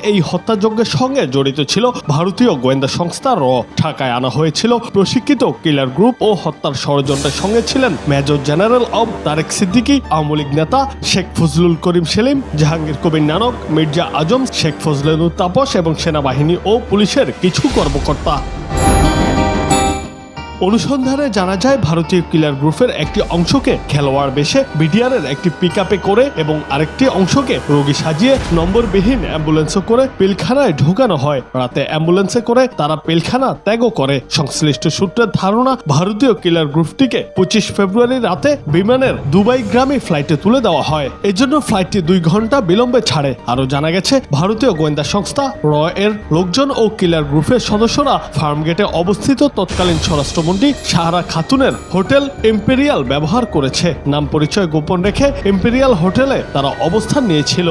এই হত্যাযজ্ঞের সঙ্গে জড়িত ছিল ভারতীয় গোয়েন্দা সংস্থা র। ঢাকায় আনা হয়েছিল প্রশিক্ষিত কিলার গ্রুপ ও হত্যার ষড়যন্ত্রের সঙ্গে ছিলেন মেজর জেনারেল অব তারেক সিদ্দিকী, আওয়ামী লীগ নেতা শেখ ফজলুল করিম সেলিম, জাহাঙ্গীর কবির নানক, মির্জা আজম, শেখ ফজলেনুর তাপস এবং সেনাবাহিনী ও পুলিশের কিছু কর্মকর্তা। অনুসন্ধানে জানা যায় ভারতীয় কিলার গ্রুপের একটি অংশকে খেলোয়াড় বেশে বিডিআরের একটি পিকআপে করে এবং আরেকটি অংশকে রোগী সাজিয়ে নম্বরবিহীন অ্যাম্বুলেন্সে করে পিলখানায় ঢোকানো হয়। রাতে অ্যাম্বুলেন্সে করে তারা পিলখানা ত্যাগও করে। সংশ্লিষ্ট সূত্রের ধারণা, ভারতীয় কিলার গ্রুপটিকে 25 ফেব্রুয়ারি রাতে বিমানের দুবাইগামী ফ্লাইটে তুলে দেওয়া হয়। এজন্য ফ্লাইটটি 2 ঘন্টা বিলম্বে ছাড়ে। আরও জানা গেছে, ভারতীয় গোয়েন্দা সংস্থা র এর লোকজন ও কিলার গ্রুপের সদস্যরা ফার্মগেটে অবস্থিত তৎকালীন স্বরাষ্ট্রমন্ত্রী সাহারা খাতুনের হোটেল ইম্পেরিয়াল ব্যবহার করেছে। নাম পরিচয় গোপন রেখে ইম্পেরিয়াল হোটেলে তারা অবস্থান নিয়েছিল।